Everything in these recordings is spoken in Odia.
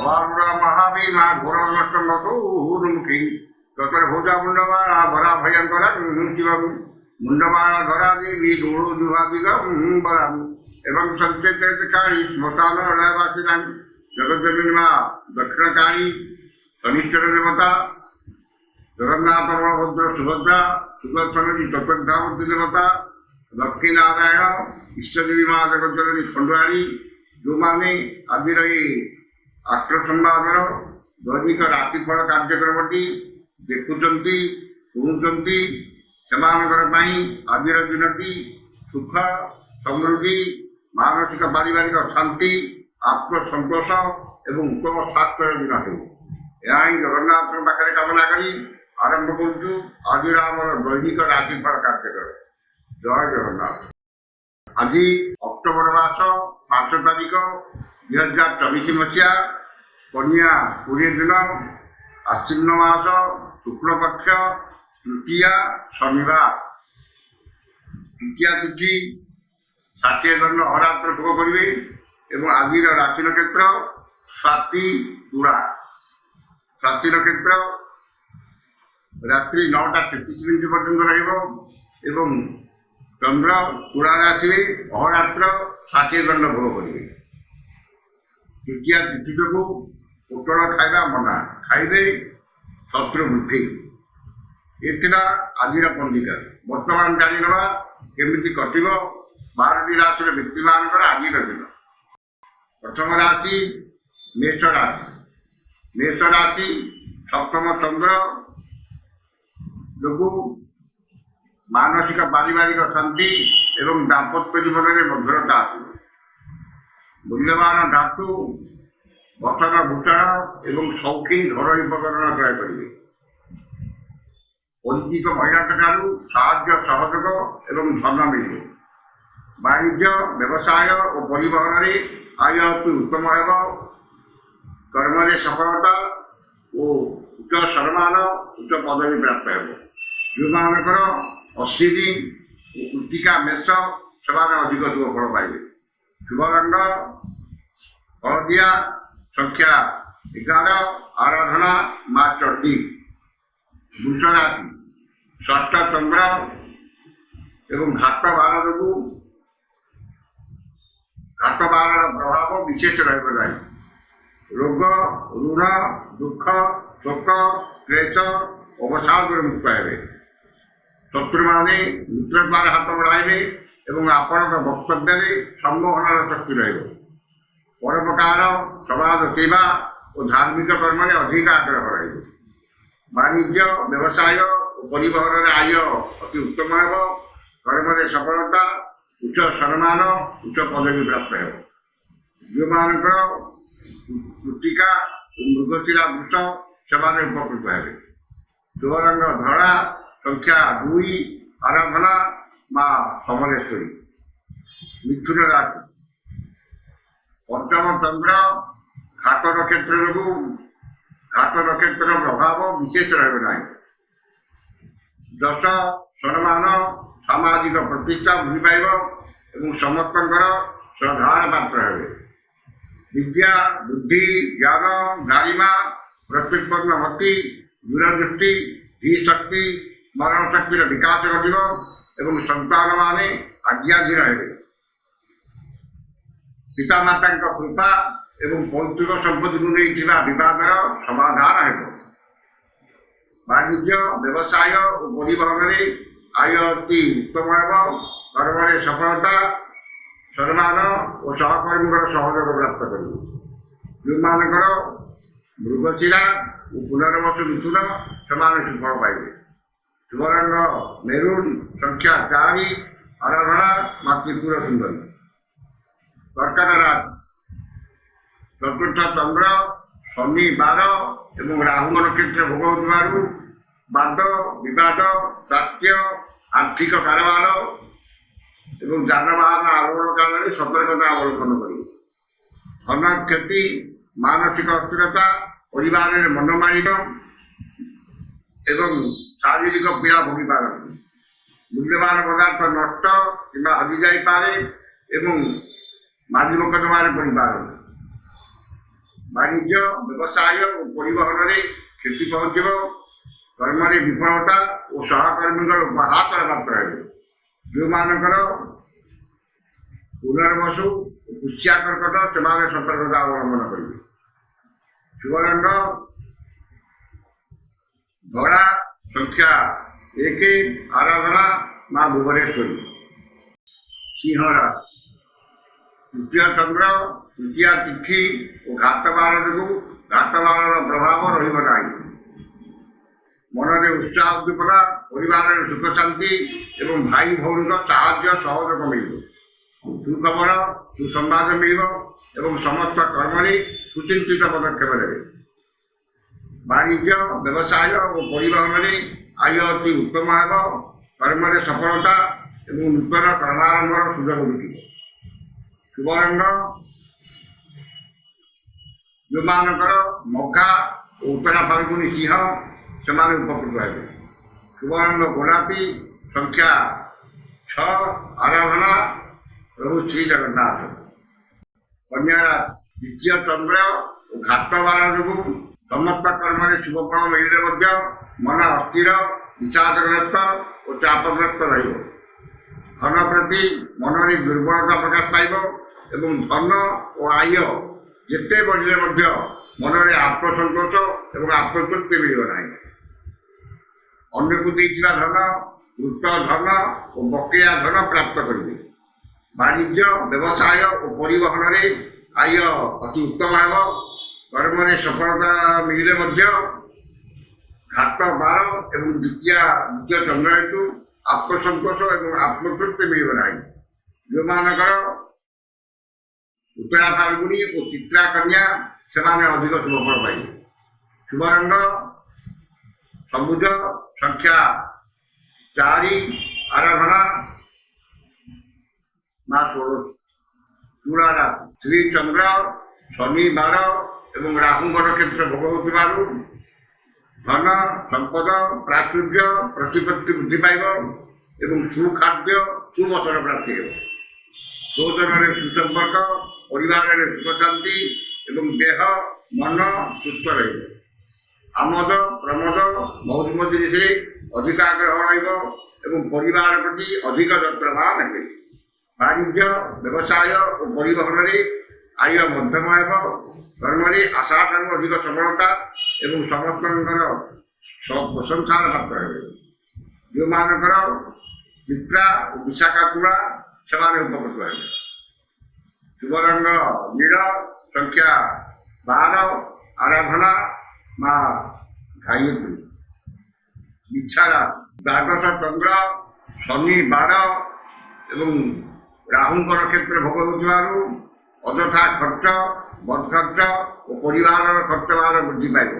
अवारुणा महावीमा घोरमुखी तत्र भूजा मुंडमाला भरा भयंकरा शिवम मुंडमाला धरा देवी धूड़ो जुहादिगम बलम एवं संकेतकारी स्मशान रहवासिनां जगज्जननी दक्षिणकारी शनिश्चर देवता जगन्नाथ बलभद्र सुभद्रा सुदर्शन चतुर्धामूर्ति देवता लक्ष्मी नारायण इष्टदेवी माँ जगज्जननी खंडुआरी जो मैंने आज आष्ट्र संवादर दैनिक राशिफल कार्यक्रमटी देखुंट शुणुंट से आज दिनटी सुख समृद्धि मानसिक पारिवारिक शांति आत्मसंतोष एवं उत्तम स्वास्थ्य दिन हो यह जगन्नाथ पाखे कामना करी आरंभ करुचु आज दैनिक राशिफल कार्यक्रम। जय जगन्नाथ। आज अक्टोबर मास 5 तारिख 2024 मसीहा कन्या 20 दिन आश्विन मास शुक्ल पक्ष तृतीया शनिवार तृतीया तिथि 60 दंड अरात्र भोग करेंगे और आज राशि नक्षत्र स्वाति तुला स्वाति नक्षत्र रात्रि 9:33 पर्यंत रहा चंद्र तुला राशि अहोरात्र 60 दंड भोग करेंगे। तृतीया तिथि जो पोटल खाଇବା मना खाइबे शत्रु वृद्धि ये आज पंजिका बर्तमान जाणीना केमी कटो 12टी राशि व्यक्ति मान आज दिन। प्रथम राशि मेष राशि मेष राशि सप्तम चंद्र जो मानसिक पारिवारिक शांति एवं दाम्पत्य जीवन में मधुरता आस मूल्यवान धातु बसन भूषण एवं शौकीन घर उपकरण क्रय करेंगे। परिचित महिला ठारू साहाय्य सहयोग एवं धन मिले। वाणिज्य व्यवसाय और परिवहन में आय अति उत्तम हो। कर्म सफलता और उच्च सम्मान उच्च पदवी प्राप्त हो। जो मानकर अश्विनी कृतिका मेष से अधिक शुभ फल पाइबे। शुभ रंग हलदिया संख्या 11 आराधना माँ चंडी। वृष राशि षष्ठ चंद्र एवं घाट बार जो घाट बार प्रभाव विशेष रही रोग ऋण दुख शोक क्लेश अवसाद मुक्त हे। शत्रु माने मित्र द्वारा हाथ बढ़ाइबे एवं आपण वक्तव्य सम्मोहन शक्ति रही। परोपकार समाज सेवा और धार्मिक कर्म में अधिक आग्रह रही। वाणिज्य व्यवसाय और परिवहन में आय अति उत्तम हो। कर्म में सफलता उच्च सम्मान उच्च पदवी प्राप्त हो। जो मानकर कृतिका मृगशिरा वृष से उपकृत हे। शुभ रंग धड़ा संख्या 2 आराधना माँ समलेश्वरी। मिथुन राशि पंचम चंद्र घाट नक्षत्र जो घाट नक्षत्र प्रभाव विशेष रहा। दश सम्मान सामाजिक प्रतिष्ठा वृद्धि पाइब समस्त श्रद्धार पात्र हे। विद्या बुद्धि ज्ञान गारिमा प्रत्युत्पन्न भक्ति दूरदृष्टि धी शक्ति स्मरण शक्तिर विकास घटव संतान माने आज्ञाधीन हे। पितामाता कृपा एवं पैतृक संपत्ति को नहीं विवादर समाधान हो। वाणिज्य व्यवसाय और परिवहन में आय अति उत्तम हो। कर्म में सफलता सम्मान और सहकर्मी सहयोग प्राप्त कर। जो मानकर मृगशिरा और पुनर्वसु मिथुन से सुफल पाइबे। शुभ रंग मेरून संख्या 4 आराधना माँ त्रिपुर सुंदरी। कर्कट राशि चतुर्थ चंद्र शनि 12 एवं राहु नक्षत्र भोग होथिबारु वाद विवाद स्वास्थ्य आर्थिक कारोबार एवं जानवाहन आरोहण काल में सतर्कता अवलंबन करेंगे। धन क्षति मानसिक अस्थिरता परिवार में मनमालिन्य एवं शारीरिक पीड़ा भोगी पारती। मूल्यवान पदार्थ नष्ट कि हजि जापे एवं माजी मकदमार पड़ पार। ବାଣିଜ୍ୟ ବ୍ୟବସାୟ ଓ ପରିବହନରେ କ୍ଷତି ପହଞ୍ଚିବ। କର୍ମରେ ବିଫଳତା ଓ ସହକର୍ମୀଙ୍କର ଉପହାସ ପ୍ରାପ୍ତ ହେବେ। ଯେଉଁମାନଙ୍କର ପୁନର୍ବସୁ ଓ ପୁଷ୍ୟା କର୍କଟ ସେମାନେ ସତର୍କତା ଅବଲମ୍ବନ କରିବେ। ଶୁଭ ରଙ୍ଗ ଧଳା, ସଂଖ୍ୟା 1, ଆରାଧନା ମା ଭୁବନେଶ୍ୱରୀ। ସିଂହ ରାଶି, ତୃତୀୟ ଚନ୍ଦ୍ର, ତୃତୀୟା ତିଥି ଓ ଘାତବାର ଯୋଗୁଁ ଘାତବାରର ପ୍ରଭାବ ରହିବ ନାହିଁ। ମନରେ ଉତ୍ସାହ ଉଦ୍ଦୀପନା, ପରିବାରରେ ସୁଖ ଶାନ୍ତି ଏବଂ ଭାଇ ଭଉଣୀଙ୍କ ସାହାଯ୍ୟ ସହଯୋଗ ମିଳିବ। ସୁଖବର ସୁସମ୍ବାଦ ମିଳିବ ଏବଂ ସମସ୍ତ କର୍ମରେ ସୁଚିନ୍ତିତ ପଦକ୍ଷେପ ନେବେ। ବାଣିଜ୍ୟ ବ୍ୟବସାୟ ଓ ପରିବହନରେ ଆୟ ଅତି ଉତ୍ତମ ହେବ। କର୍ମରେ ସଫଳତା ଏବଂ ନୂତନ କର୍ମାରମ୍ଭର ସୁଯୋଗ ମିଳିବ। ଶୁଭ ରଙ୍ଗ ଯେଉଁମାନଙ୍କର ମଘା ଓ ଉତ୍ତରା ଫାଲ୍ଗୁନୀ ସିଂହ ସେମାନେ ଉପକୃତ ହେବେ। ଶୁଭ ରଙ୍ଗ ଗୋଲାପୀ, ସଂଖ୍ୟା 6, ଆରାଧନା ପ୍ରଭୁ ଶ୍ରୀ ଜଗନ୍ନାଥ। କନ୍ୟା ରାଶି, ଦ୍ୱିତୀୟ ଚନ୍ଦ୍ର ଓ ଘାତବାର ଯୋଗୁଁ ସମସ୍ତ କର୍ମରେ ଶୁଭଫଳ ମିଳିଲେ ମଧ୍ୟ ମନ ଅସ୍ଥିର, ବିଷାଦଗ୍ରସ୍ତ ଓ ଚାପଗ୍ରସ୍ତ ରହିବ। ଧନ ପ୍ରତି ମନରେ ଦୁର୍ବଳତା ପ୍ରକାଶ ପାଇବ ଏବଂ ଧନ ଓ ଆୟ ଯେତେ ବଢ଼ିଲେ ମଧ୍ୟ ମନରେ ଆତ୍ମସନ୍ତୋଷ ଏବଂ ଆତ୍ମତୃପ୍ତି ମିଳିବ ନାହିଁ। ଅନ୍ୟକୁ ଦେଇଥିବା ଧନ, ମୃତ ଧନ ଓ ବକେୟା ଧନ ପ୍ରାପ୍ତ କରିବେ। ବାଣିଜ୍ୟ ବ୍ୟବସାୟ ଓ ପରିବହନରେ ଆୟ ଅତି ଉତ୍ତମ ହେବ। କର୍ମରେ ସଫଳତା ମିଳିଲେ ମଧ୍ୟ ଘାତ ବାର ଏବଂ ଦ୍ୱିତୀୟ ଚନ୍ଦ୍ର ହେତୁ ଆତ୍ମସନ୍ତୋଷ ଏବଂ ଆତ୍ମତୃପ୍ତି ମିଳିବ ନାହିଁ। ଯେଉଁମାନଙ୍କର ଉତ୍ତରା ଫାଲ୍ଗୁନୀ ଓ ଚିତ୍ରା କନ୍ୟା ସେମାନେ ଅଧିକ ଶୁଭଫଳ ପାଇବେ। ଶୁଭ ରଙ୍ଗ ସବୁଜ, ସଂଖ୍ୟା 4, ଆରାଧନା ମା ଷୋଡ଼ଶୀ। ତୁଳା ରାଶି, ଶ୍ରୀ ଚନ୍ଦ୍ର, ଶନି ବାର ଏବଂ ରାହୁଙ୍କର କ୍ଷେତ୍ର ଭୋଗ ହେଉଥିବାରୁ ଧନ ସମ୍ପଦ ପ୍ରାଚୁର୍ଯ୍ୟ ପ୍ରତିପତ୍ତି ବୃଦ୍ଧି ପାଇବ ଏବଂ ସୁଖାଦ୍ୟ ସୁବସର ପ୍ରାପ୍ତି ହେବ। ସ୍ୱଜନରେ ସୁସମ୍ପର୍କ, ପରିବାରରେ ସୁଖ ଶାନ୍ତି ଏବଂ ଦେହ ମନ ସୁସ୍ଥ ରହିବ। ଆମୋଦ ପ୍ରମୋଦ ମୌଜ ମଜଲିସରେ ଅଧିକ ଆଗ୍ରହ ରହିବ ଏବଂ ପରିବାର ପ୍ରତି ଅଧିକ ଯତ୍ନବାନ ହେବେ। ବାଣିଜ୍ୟ ବ୍ୟବସାୟ ଓ ପରିବହନରେ ଆୟ ମଧ୍ୟମ ହେବ। କର୍ମରେ ଆଶାଠାରୁ ଅଧିକ ସଫଳତା ଏବଂ ସମସ୍ତଙ୍କର ପ୍ରଶଂସାର ପ୍ରାପ୍ତ ହେବେ। ଯେଉଁମାନଙ୍କର ଚିତ୍ରା ଓ ବିଶାଖା ତୁଳା ସେମାନେ ଉପକୃତ ହେବେ। ଶୁଭ ରଙ୍ଗ ନୀଳ, ସଂଖ୍ୟା 12, ଆରାଧନା ମା ଗାୟତ୍ରୀ। ବିଛାରା, ଦ୍ୱାଦଶ ଚନ୍ଦ୍ର, ଶନି ବାର ଏବଂ ରାହୁଙ୍କର କ୍ଷେତ୍ର ଭୋଗ ହେଉଥିବାରୁ ଅଯଥା ଖର୍ଚ୍ଚ, ବଦଖର୍ଚ୍ଚ ଓ ପରିବାରର ଖର୍ଚ୍ଚ ଭାର ବୃଦ୍ଧି ପାଇବ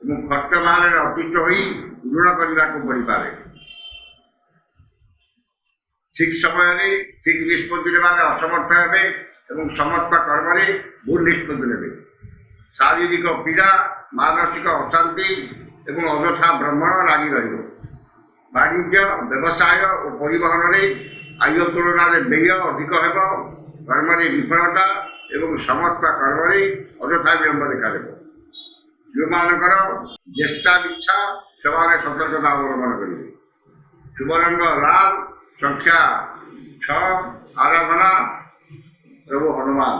ଏବଂ ଖର୍ଚ୍ଚ ଭାରରେ ଅତିଷ୍ଠ ହୋଇ ଋଣ କରିବାକୁ ପଡ଼ିପାରେ। ଠିକ୍ ସମୟରେ ଠିକ୍ ନିଷ୍ପତ୍ତି ନେବାରେ ଅସମର୍ଥ ହେବେ ଏବଂ ସମସ୍ତ କର୍ମରେ ଭୁଲ ନିଷ୍ପତ୍ତି ନେବେ। ଶାରୀରିକ ପୀଡ଼ା, ମାନସିକ ଅଶାନ୍ତି ଏବଂ ଅଯଥା ଭ୍ରମଣ ଲାଗି ରହିବ। ବାଣିଜ୍ୟ ବ୍ୟବସାୟ ଓ ପରିବହନରେ ଆୟ ତୁଳନାରେ ବ୍ୟୟ ଅଧିକ ହେବ। କର୍ମରେ ବିଫଳତା ଏବଂ ସମସ୍ତ କର୍ମରେ ଅଯଥା ବିଳମ୍ବ ଦେଖାଦେବ। ଯେଉଁମାନଙ୍କର ଜ୍ୟେଷ୍ଠା ବିଚ୍ଛା ସେମାନେ ସତର୍କତା ଅବଲମ୍ବନ କରିବେ। ଶୁଭ ରଙ୍ଗ ଲାଲ, ସଂଖ୍ୟା 6, ଆରାଧନା ପ୍ରଭୁ ହନୁମାନ।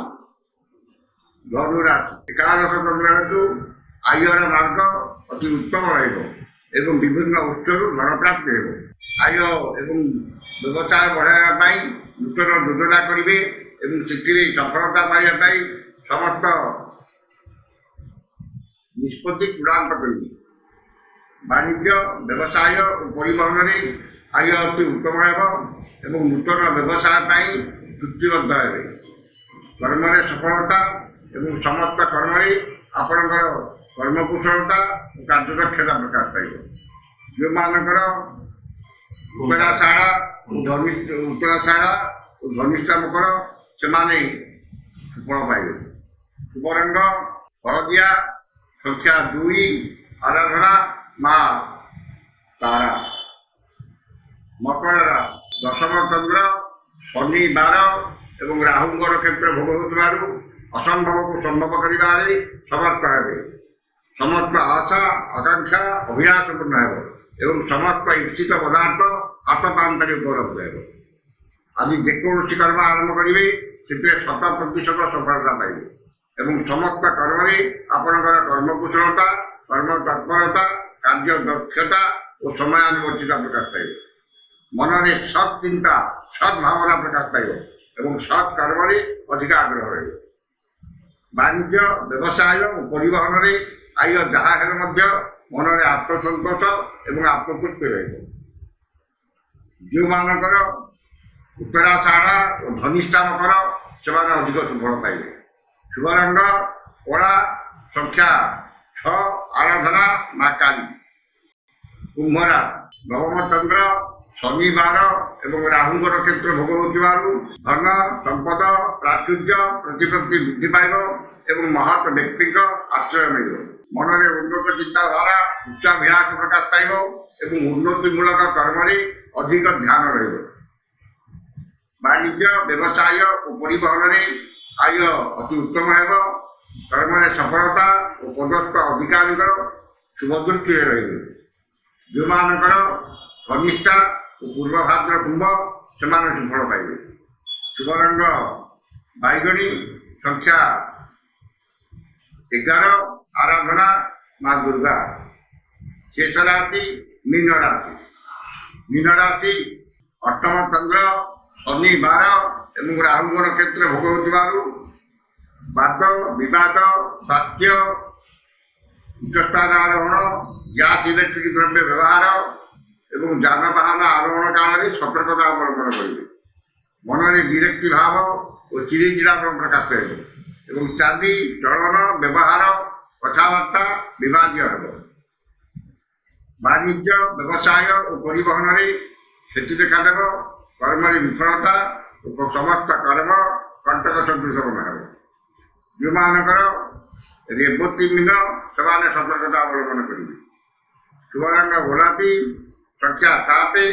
ଧନୁ ରାଶି, ଏକାଦଶ ଚନ୍ଦ୍ର ହେତୁ ଆୟର ମାର୍ଗ ଅତି ଉତ୍ତମ ରହିବ ଏବଂ ବିଭିନ୍ନ ଉତ୍ସରୁ ଧନ ପ୍ରାପ୍ତି ହେବ। ଆୟ ଏବଂ ବ୍ୟବସାୟ ବଢ଼ାଇବା ପାଇଁ ନୂତନ ଯୋଜନା କରିବେ ଏବଂ ସେଥିରେ ସଫଳତା ପାଇବା ପାଇଁ ସମସ୍ତ ନିଷ୍ପତ୍ତି ଚୂଡ଼ାନ୍ତ କରିବେ। ବାଣିଜ୍ୟ ବ୍ୟବସାୟ ଓ ପରିବହନରେ ଆୟ ଅତି ଉତ୍ତମ ହେବ ଏବଂ ନୂତନ ବ୍ୟବସାୟ ପାଇଁ ଚୁକ୍ତିବଦ୍ଧ ହେବେ। କର୍ମରେ ସଫଳତା ଏବଂ ସମସ୍ତ କର୍ମରେ ଆପଣଙ୍କର କର୍ମକୁଶଳତା ଓ କାର୍ଯ୍ୟଦକ୍ଷତା ପ୍ରକାଶ ପାଇବ। ଯେଉଁମାନଙ୍କର ଉତ୍ତରାଷାଢ଼ ଓ ଧନିଷ୍ଠା ମକର ସେମାନେ ସୁଫଳ ପାଇବେ। ଶୁଭ ରଙ୍ଗ ହଳଦିଆ, ସଂଖ୍ୟା 2, ଆରାଧନା ମା ତାରା। ମକର ରାଶି, ଦଶମ ଚନ୍ଦ୍ର, ଶନି ବାର ଏବଂ ରାହୁଙ୍କର କ୍ଷେତ୍ର ଭୋଗ ହେଉଥିବାରୁ ଅସମ୍ଭବକୁ ସମ୍ଭବ କରିବାରେ ସମର୍ଥ ହେବେ। ସମସ୍ତ ଆଶା ଆକାଂକ୍ଷା ଅଭିଳାଷ ପୂର୍ଣ୍ଣ ହେବ ଏବଂ ସମସ୍ତ ଇଚ୍ଛିତ ପଦାର୍ଥ ହାତ ପାନ୍ତାରେ ଉପଲବ୍ଧ ହେବ। ଆଜି ଯେକୌଣସି କର୍ମ ଆରମ୍ଭ କରିବେ ସେଥିରେ 100% ସଫଳତା ପାଇବେ ଏବଂ ସମସ୍ତ କର୍ମରେ ଆପଣଙ୍କର କର୍ମକୁଶଳତା, କର୍ମ ତତ୍ପରତା, କାର୍ଯ୍ୟ ଦକ୍ଷତା ଓ ସମୟାନୁବର୍ତ୍ତିତା ପ୍ରକାଶ ପାଇବ। ମନରେ ସତ୍ ଚିନ୍ତା, ସତ୍ ଭାବନା ପ୍ରକାଶ ପାଇବ ଏବଂ ସତ୍ କର୍ମରେ ଅଧିକ ଆଗ୍ରହ ରହିବ। ବାଣିଜ୍ୟ, ବ୍ୟବସାୟ ଓ ପରିବହନରେ ଆୟ ଯାହା ହେଲେ ମଧ୍ୟ ମନରେ ଆତ୍ମସନ୍ତୋଷ ଏବଂ ଆତ୍ମତୃପ୍ତି ରହିବ। ଯେଉଁମାନଙ୍କର ଉତ୍ତରାଷାଢ଼ ଓ ଧନିଷ୍ଠା ମକର ସେମାନେ ଅଧିକ ସୁଫଳ ପାଇବେ। ଶୁଭ ରଙ୍ଗ କଳା, ସଂଖ୍ୟା 6, ଆରାଧନା ମା କାଳୀ। କୁମ୍ଭ ରାଶି, ନବମ ଚନ୍ଦ୍ର, ଶନିବାର ଏବଂ ରାହୁଙ୍କର କ୍ଷେତ୍ର ଭୋଗ ହେଉଥିବାରୁ ଧନ, ସମ୍ପଦ, ପ୍ରାଚୁର୍ଯ୍ୟ, ପ୍ରତିପତ୍ତି ବୃଦ୍ଧି ପାଇବ ଏବଂ ମହତ୍ ବ୍ୟକ୍ତିଙ୍କ ଆଶ୍ରୟ ମିଳିବ। ମନରେ ଉନ୍ନତ ଚିନ୍ତାଧାରା, ଉଚ୍ଚାଭିଳାଷ ପ୍ରକାଶ ପାଇବ ଏବଂ ଉନ୍ନତିମୂଳକ କର୍ମରେ ଅଧିକ ଧ୍ୟାନ ରହିବ। ବାଣିଜ୍ୟ, ବ୍ୟବସାୟ ଓ ପରିବହନରେ ଆୟ ଅତି ଉତ୍ତମ ହେବ। କର୍ମରେ ସଫଳତା ଓ ପଦସ୍ଥ ଅଧିକାରୀଙ୍କର ଶୁଭ ଦୃଷ୍ଟିରେ ରହିବ। ଯେଉଁମାନଙ୍କର ଧନିଷ୍ଠା ଓ ପୂର୍ବଭାଦ୍ର କୁମ୍ଭ ସେମାନେ ସୁଫଳ ପାଇବେ। ଶୁଭ ରଙ୍ଗ ବାଇଗଣୀ, ସଂଖ୍ୟା 11, ଆରାଧନା ମା ଦୁର୍ଗା। ଶେଷ ରାଶି ମୀନ ରାଶି। ମୀନ ରାଶି, ଅଷ୍ଟମ ଚନ୍ଦ୍ର, ଶନିବାର ଏବଂ ରାହୁଙ୍କର କ୍ଷେତ୍ର ଭୋଗ ହେଉଥିବାରୁ ବାଦ, ବିବାଦ, ସ୍ୱାସ୍ଥ୍ୟ, ଉଚ୍ଚସ୍ଥାନ ଆରୋହଣ, ଗ୍ୟାସ୍ ଇଲେକ୍ଟ୍ରିକ୍ ଦ୍ରବ୍ୟ ବ୍ୟବହାର ଏବଂ ଯାନବାହନ ଆରୋହଣ କାଳରେ ସତର୍କତା ଅବଲମ୍ବନ କରିବେ। ମନରେ ବିରକ୍ତି ଭାବ ଓ ଚିଡ଼ିଚିଡ଼ାପଣ ପ୍ରକାଶ ପାଇବ ଏବଂ ଚାଲି ଚଳନ, ବ୍ୟବହାର, କଥାବାର୍ତ୍ତା ବିବାଦୀୟ ହେବ। ବାଣିଜ୍ୟ, ବ୍ୟବସାୟ ଓ ପରିବହନରେ କ୍ଷତି ଦେଖାଦେବ। କର୍ମରେ ବିଫଳତା ଓ ସମସ୍ତ କର୍ମ କଣ୍ଟକ ସଦୃଶ ମନେ ହେବ। ଯେଉଁମାନଙ୍କର ରେବତୀ ମୀନ ସେମାନେ ସତର୍କତା ଅବଲମ୍ବନ କରିବେ। ଶୁଭ ରଙ୍ଗ ଗୋଲାପୀ, ସଂଖ୍ୟା 7,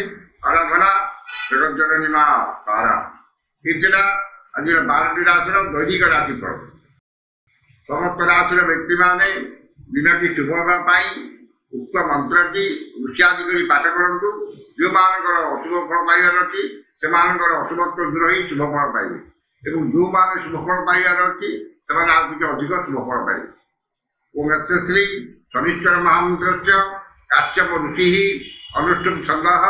ଆରାଧନା ଜଗଜ୍ଜନନୀ ମା ତାରା। ଏ ଥିଲା ଆଜିର 12ଟି ରାଶିର ଦୈନିକ ରାଶିଫଳ। ସମସ୍ତ ରାଶିର ବ୍ୟକ୍ତିମାନେ ଦିନଟି ଶୁଭ ହେବା ପାଇଁ ଉକ୍ତ ମନ୍ତ୍ରଟି ଋଷିଆଦି କରି ପାଠ କରନ୍ତୁ। ଯେଉଁମାନଙ୍କର ଅଶୁଭ ଫଳ ପାଇବାର ଅଛି ସେମାନଙ୍କର ଅଶୁଭତ୍ୱ ଦୂର ହୋଇ ଶୁଭ ଫଳ ପାଇବେ ଏବଂ ଯେଉଁମାନେ ଶୁଭ ଫଳ ପାଇବାର ଅଛି ସେମାନେ ଆଉ କିଛି ଅଧିକ ଶୁଭ ଫଳ ପାଇବେ। ଓଁ ଶ୍ରୀ ଶନିଶ୍ଚର ମହାମନ୍ତ୍ରସ୍ୟ କାଶ୍ୟପ ଋଷି ଅନୁଷ୍ଠୁପ ଛନ୍ଦଃ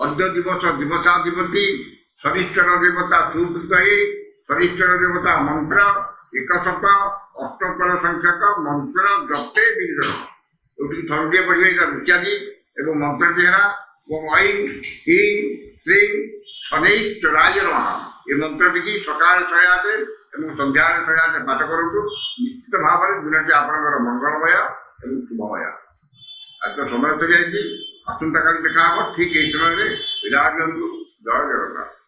ଅଦ୍ୟ ଦିବସ ଦିବସାଧିପତି ଶନିଶ୍ଚର ଦେବତା ସୁକୃତ। ଶନିଶ୍ଚର ଦେବତା ମନ୍ତ୍ର 178 ସଂଖ୍ୟକ ମନ୍ତ୍ର ଜପେ ବିଜୟ। ଯୋଉଠିକି ଥରୁଟିଏ ପଢ଼ିବେ ଋଷିଆଦି ଏବଂ ମନ୍ତ୍ରଟି ହେଲା ଓଁ ଐଂ ହ୍ରୀଂ ଶ୍ରୀଂ ଶନୈଶ୍ଚରାୟ ନମଃ। ଏ ମନ୍ତ୍ରଟିକି ସକାଳେ 108 ଏବଂ ସନ୍ଧ୍ୟାବେଳେ 108 ପାଠ କରନ୍ତୁ। ନିଶ୍ଚିତ ଭାବରେ ଦିନଟି ଆପଣଙ୍କର ମଙ୍ଗଳମୟ ଏବଂ ଶୁଭମୟ। ଆଜି ତ ସମୟ ସରିଯାଇଛି, ଆସନ୍ତାକାଲି ଦେଖା ହେବ ଠିକ୍ ଏହି ସମୟରେ। ବିଦାୟ ଦିଅନ୍ତୁ। ଜୟ ଜଗନ୍ନାଥ।